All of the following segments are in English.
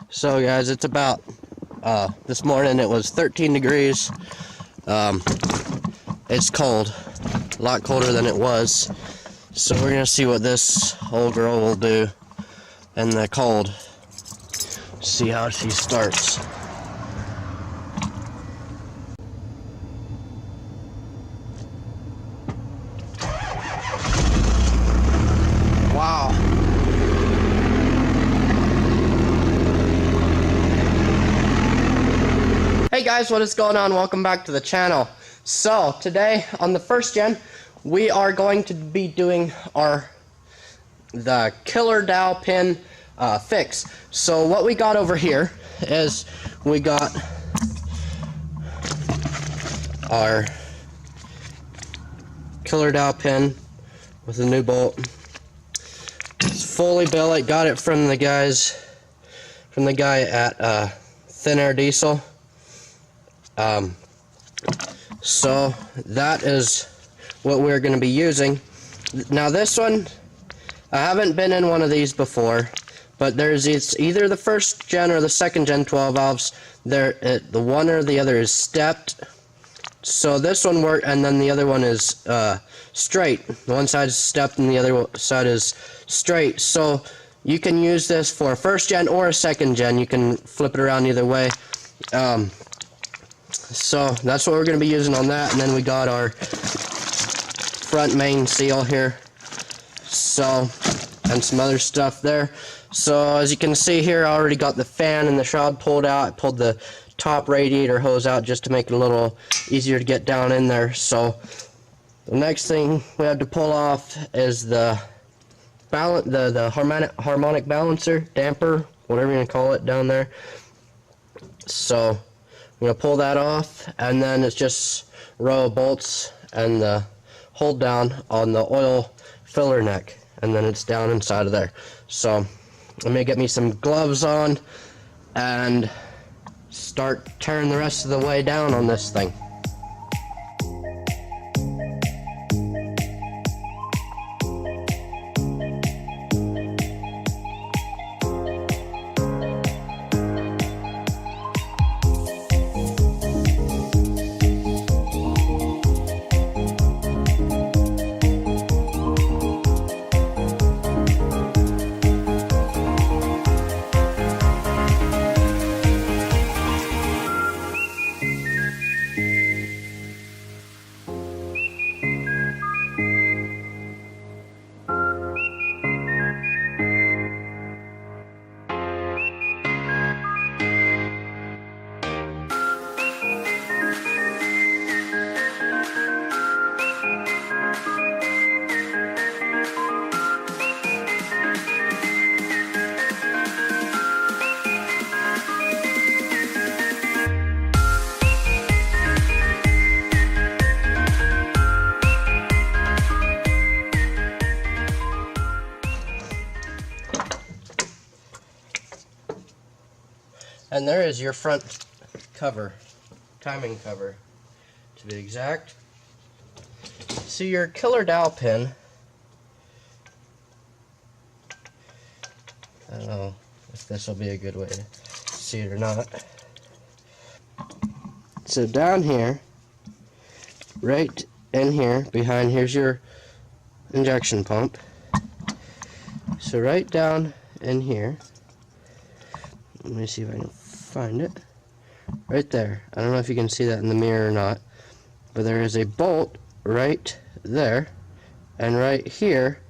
So guys, it's about this morning it was 13 degrees. It's cold, a lot colder than it was. So we're gonna see what this old girl will do in the cold. See how she starts. Wow. Hey guys, what is going on? Welcome back to the channel. So today on the first gen, we are going to be doing the killer dowel pin fix. So what we got over here is we got our killer dowel pin with a new bolt. It's fully billet. Got it from the guy at Thin Air Diesel. So that is what we're going to be using. Now this one, I haven't been in one of these before, but it's either the first gen or the second gen 12 valves. The one or the other is stepped. So this one worked, and then the other one is straight. One side is stepped and the other side is straight. So you can use this for a first gen or a second gen. You can flip it around either way. So that's what we're going to be using on that. And then we got our front main seal here, so, and some other stuff there. So as you can see here, I already got the fan and the shroud pulled out. I pulled the top radiator hose out just to make it a little easier to get down in there. So the next thing we have to pull off is the harmonic balancer, damper, whatever you want to call it down there. So I'm going to pull that off, and then it's just a row of bolts and the hold down on the oil filler neck, and then it's down inside of there. So I'm going to get me some gloves on and start tearing the rest of the way down on this thing. And there is your front cover, timing cover to be exact. So your killer dowel pin, I don't know if this will be a good way to see it or not. So down here, right in here, behind, here's your injection pump. So right down in here, let me see if I can find it. Right there. I don't know if you can see that in the mirror or not, but there is a bolt right there, and right here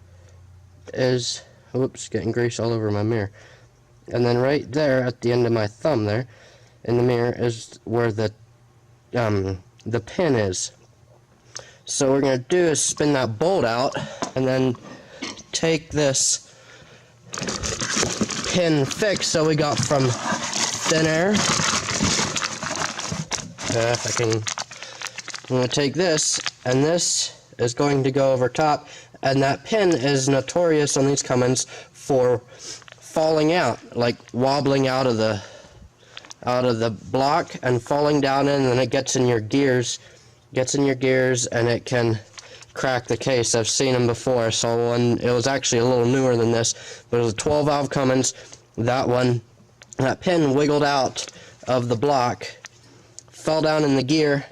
is, whoops, getting grease all over my mirror. And then right there at the end of my thumb there in the mirror is where the pin is. So what we're going to do is spin that bolt out and then take this pin fix so we got from Thin Air. If I can, I'm going to take this, and this is going to go over top, and that pin is notorious on these Cummins for falling out, like wobbling out of the block and falling down in, and then it gets in your gears, and it can crack the case. I've seen them before. So one, it was actually a little newer than this, but it was a 12 valve Cummins. That one that pin wiggled out of the block, fell down in the gear,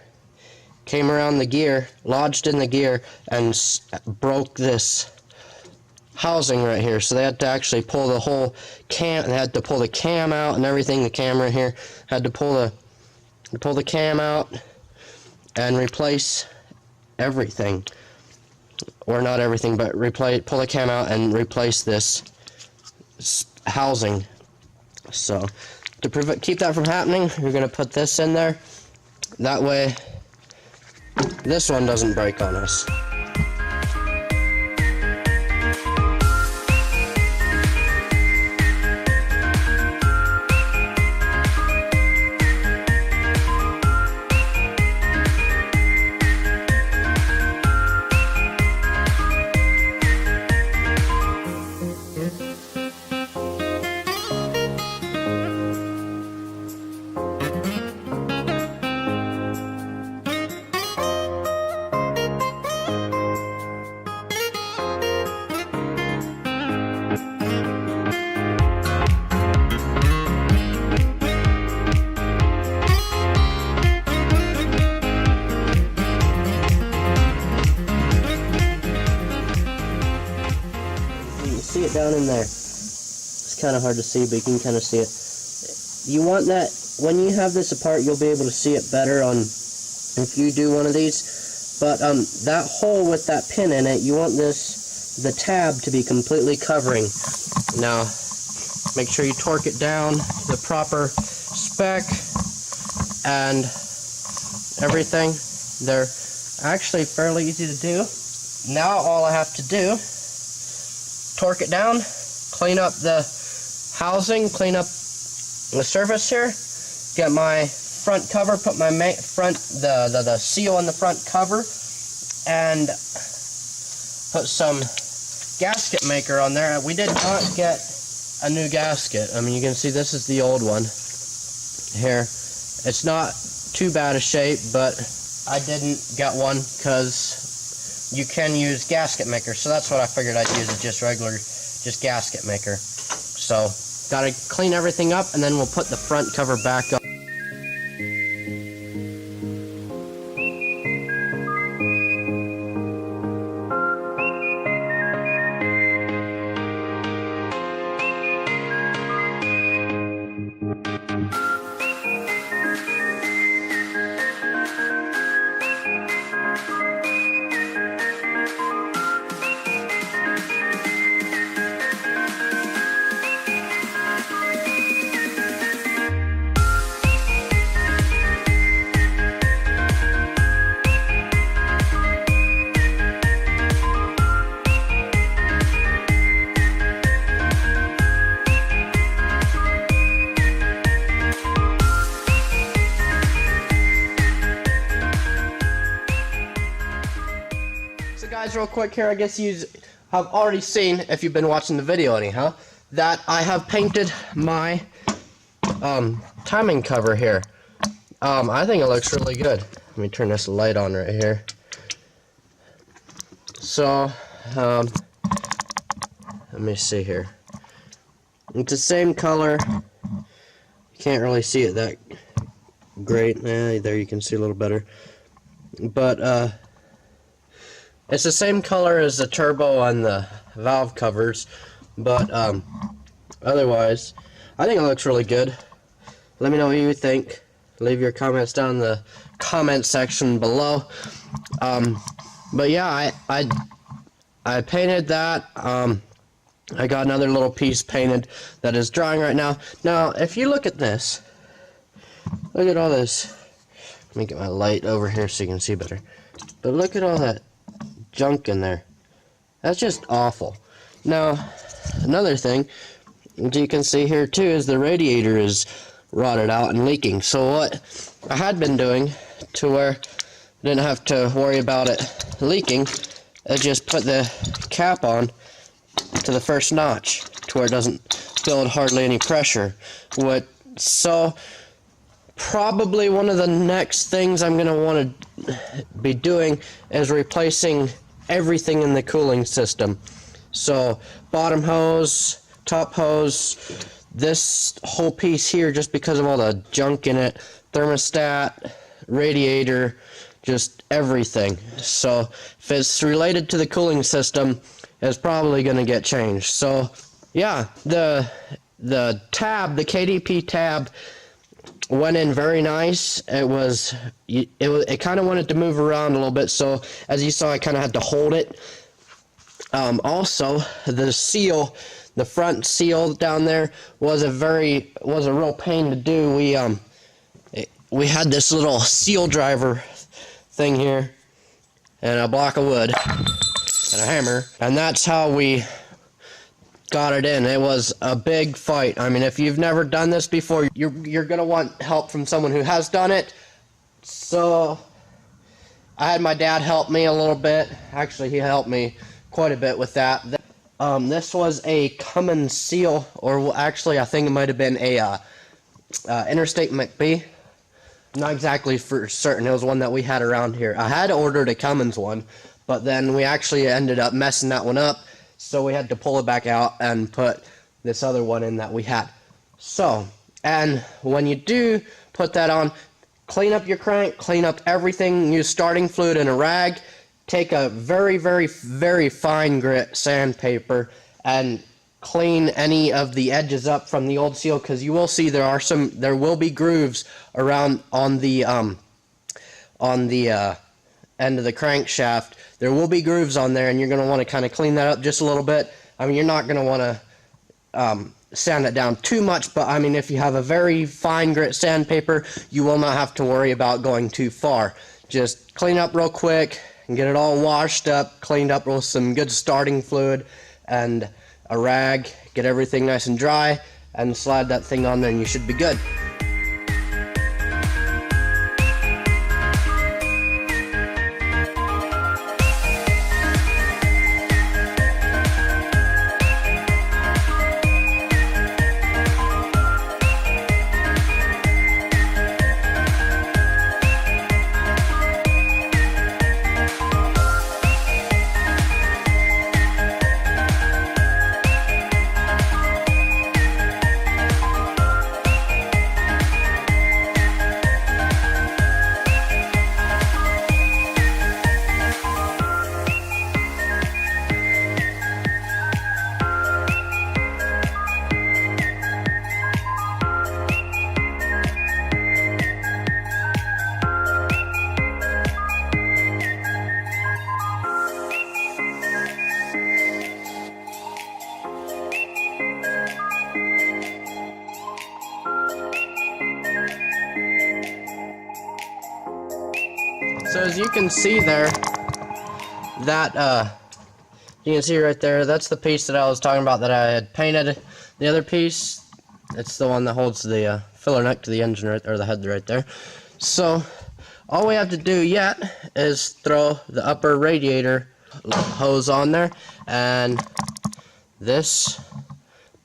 came around the gear, lodged in the gear, and broke this housing right here. So they had to actually pull the whole cam. They had to pull the cam out and everything. The camera here had to pull the cam out and replace everything, or not everything, but pull the cam out and replace this housing. So to keep that from happening, you're going to put this in there. That way this one doesn't break on us. See it down in there. It's kind of hard to see, but you can kind of see it. You want that, when you have this apart, you'll be able to see it better on if you do one of these. But that hole with that pin in it, you want the tab to be completely covering. Now, make sure you torque it down to the proper spec and everything. They're actually fairly easy to do. Now all I have to do, torque it down, clean up the housing, clean up the surface here, get my front cover, put my the seal on the front cover, and put some gasket maker on there. We did not get a new gasket. I mean, you can see this is the old one here. It's not too bad a shape, but I didn't get one because you can use gasket maker, so that's what I figured I'd use, just gasket maker. So gotta clean everything up, and then we'll put the front cover back up. Guys, real quick here, I guess you have already seen, if you've been watching the video anyhow, that I have painted my timing cover here. I think it looks really good. Let me turn this light on right here. So, let me see here. It's the same color. You can't really see it that great. There you can see a little better. But, it's the same color as the turbo on the valve covers, but otherwise, I think it looks really good. Let me know what you think. Leave your comments down in the comment section below. But yeah, I painted that. I got another little piece painted that is drying right now. Now, if you look at this, look at all this. Let me get my light over here so you can see better. But look at all that junk in there. That's just awful. Now, another thing you can see here too is the radiator is rotted out and leaking. So what I had been doing to where I didn't have to worry about it leaking, I just put the cap on to the first notch to where it doesn't build hardly any pressure. So probably one of the next things I'm going to want to be doing is replacing everything in the cooling system. So bottom hose, top hose, this whole piece here, just because of all the junk in it, thermostat, radiator, just everything. So if it's related to the cooling system, it's probably going to get changed. So yeah, the tab, the KDP tab, went in very nice. It kind of wanted to move around a little bit, so as you saw, I kind of had to hold it. Also, the seal, the front seal down there was a real pain to do. We had this little seal driver thing here, and a block of wood, and a hammer, and that's how we got it in. It was a big fight. I mean, if you've never done this before, you're gonna want help from someone who has done it. So I had my dad help me a little bit. Actually, he helped me quite a bit with that. This was a Cummins seal, or actually I think it might have been a Interstate McBee. Not exactly for certain. It was one that we had around here. I had ordered a Cummins one, but then we actually ended up messing that one up, so we had to pull it back out and put this other one in that we had. So, and when you do put that on, clean up your crank, clean up everything, use starting fluid and a rag, take a very, very, very fine grit sandpaper and clean any of the edges up from the old seal, because you will see there will be grooves around on the end of the crankshaft. There will be grooves on there, and you're going to want to kind of clean that up just a little bit. I mean, you're not going to want to sand it down too much, but I mean, if you have a very fine grit sandpaper, you will not have to worry about going too far. Just clean up real quick and get it all washed up, cleaned up with some good starting fluid and a rag, get everything nice and dry, and slide that thing on there, and you should be good. So as you can see there, you can see right there, that's the piece that I was talking about that I had painted. The other piece, it's the one that holds the filler neck to the engine, or the head right there. So all we have to do yet is throw the upper radiator hose on there, and this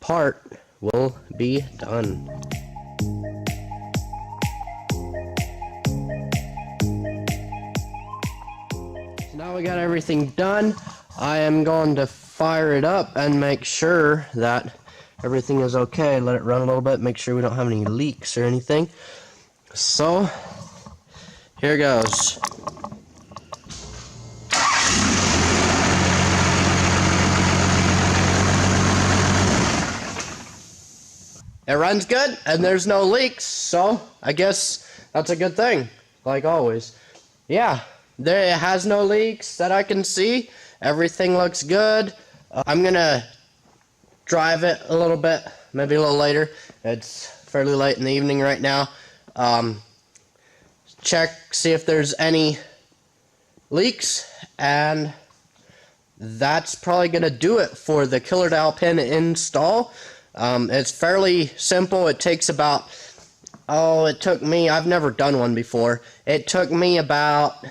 part will be done. Now we got everything done. I am going to fire it up and make sure that everything is okay. Let it run a little bit, make sure we don't have any leaks or anything. So, here goes. It runs good and there's no leaks, so I guess that's a good thing, like always. Yeah. It has no leaks that I can see. Everything looks good. I'm gonna drive it a little bit, maybe a little later. It's fairly late in the evening right now. See if there's any leaks, and that's probably gonna do it for the killer dowel pin install. It's fairly simple. It takes about, it took me, I've never done one before. It took me about,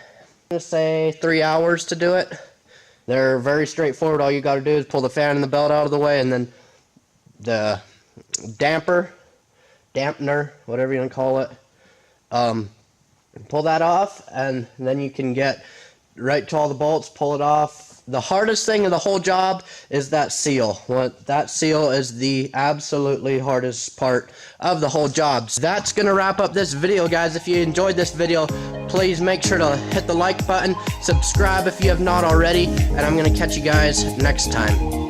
say 3 hours to do it. They're very straightforward. All you got to do is pull the fan and the belt out of the way, and then the dampener, whatever you want to call it, pull that off, and then you can get right to all the bolts, pull it off. The hardest thing in the whole job is that seal. That seal is the absolutely hardest part of the whole job. So that's gonna wrap up this video, guys. If you enjoyed this video, please make sure to hit the like button, subscribe if you have not already, and I'm gonna catch you guys next time.